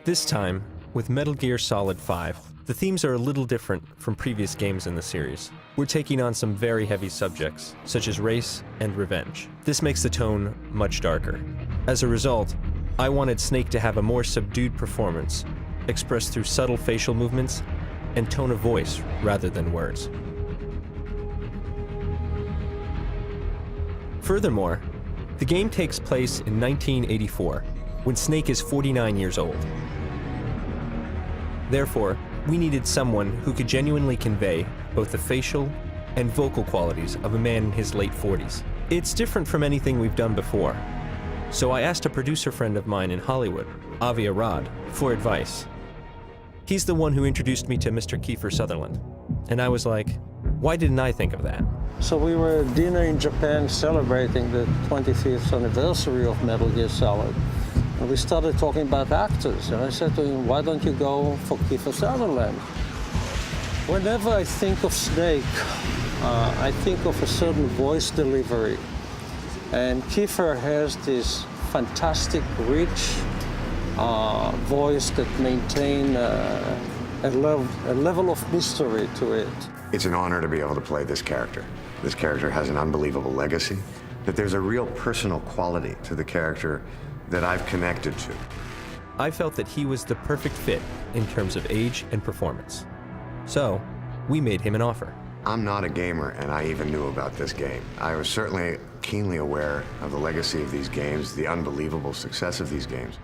This time, with Metal Gear Solid 5, the themes are a little different from previous games in the series. We're taking on some very heavy subjects, such as race and revenge. This makes the tone much darker. As a result, I wanted Snake to have a more subdued performance, expressed through subtle facial movements and tone of voice rather than words. Furthermore, the game takes place in 1984, when Snake is 49 years old. Therefore, we needed someone who could genuinely convey both the facial and vocal qualities of a man in his late 40s. It's different from anything we've done before, so I asked a producer friend of mine in Hollywood, Avi Arad, for advice. He's the one who introduced me to Mr. Kiefer Sutherland, and I was like, why didn't I think of that? So we were at dinner in Japan celebrating the 25th anniversary of Metal Gear Solid. And we started talking about actors, and I said to him, why don't you go for Kiefer Sutherland? Whenever I think of Snake, I think of a certain voice delivery. And Kiefer has this fantastic, rich voice that maintains a level of mystery to it. It's an honor to be able to play this character. This character has an unbelievable legacy, but there's a real personal quality to the character that I've connected to. I felt that he was the perfect fit in terms of age and performance. So, we made him an offer. I'm not a gamer, and I even knew about this game. I was certainly keenly aware of the legacy of these games, the unbelievable success of these games.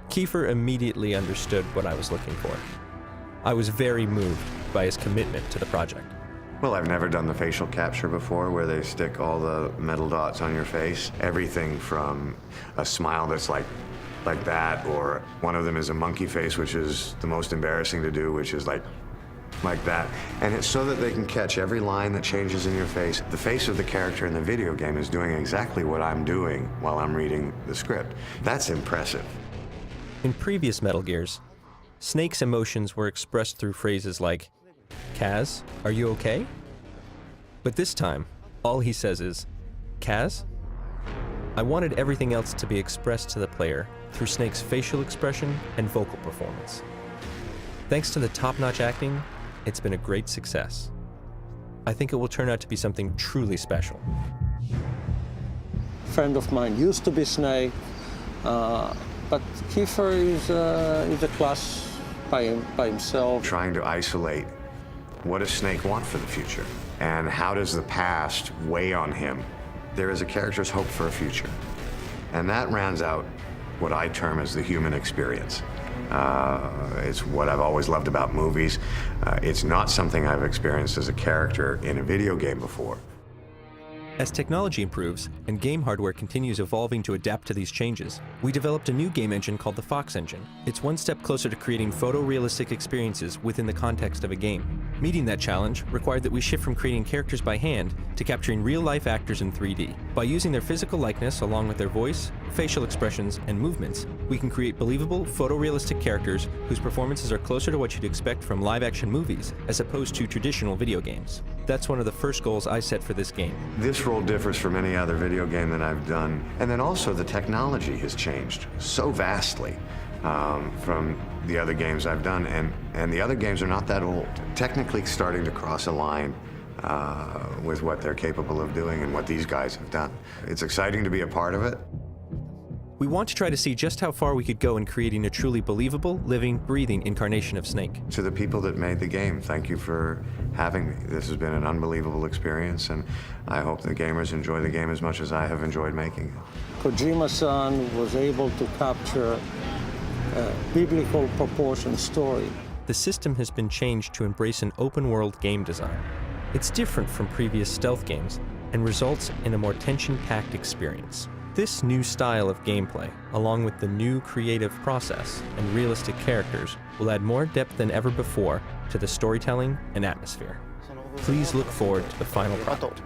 Kiefer immediately understood what I was looking for. I was very moved by his commitment to the project. Well, I've never done the facial capture before where they stick all the metal dots on your face. Everything from a smile that's like that, or one of them is a monkey face, which is the most embarrassing to do, which is like that. And it's so that they can catch every line that changes in your face. The face of the character in the video game is doing exactly what I'm doing while I'm reading the script. That's impressive. In previous Metal Gears, Snake's emotions were expressed through phrases like, Kaz, are you okay? But this time, all he says is, Kaz? I wanted everything else to be expressed to the player through Snake's facial expression and vocal performance. Thanks to the top-notch acting, it's been a great success. I think it will turn out to be something truly special. A friend of mine used to be Snake, but Kiefer is a class by himself. Trying to isolate what does Snake want for the future, and how does the past weigh on him? There is a character's hope for a future, and that rounds out what I term as the human experience. It's what I've always loved about movies. It's not something I've experienced as a character in a video game before. As technology improves and game hardware continues evolving to adapt to these changes, we developed a new game engine called the Fox Engine. It's one step closer to creating photorealistic experiences within the context of a game. Meeting that challenge required that we shift from creating characters by hand to capturing real-life actors in 3D. By using their physical likeness along with their voice, facial expressions, and movements, we can create believable, photorealistic characters whose performances are closer to what you'd expect from live-action movies as opposed to traditional video games. That's one of the first goals I set for this game. This role differs from any other video game that I've done. And then also the technology has changed so vastly from the other games I've done. And the other games are not that old. Technically starting to cross a line with what they're capable of doing and what these guys have done. It's exciting to be a part of it. We want to try to see just how far we could go in creating a truly believable, living, breathing incarnation of Snake. To the people that made the game, thank you for having me. This has been an unbelievable experience, and I hope the gamers enjoy the game as much as I have enjoyed making it. Kojima-san was able to capture a biblical proportion story. The system has been changed to embrace an open-world game design. It's different from previous stealth games and results in a more tension-packed experience. This new style of gameplay, along with the new creative process and realistic characters, will add more depth than ever before to the storytelling and atmosphere. Please look forward to the final product.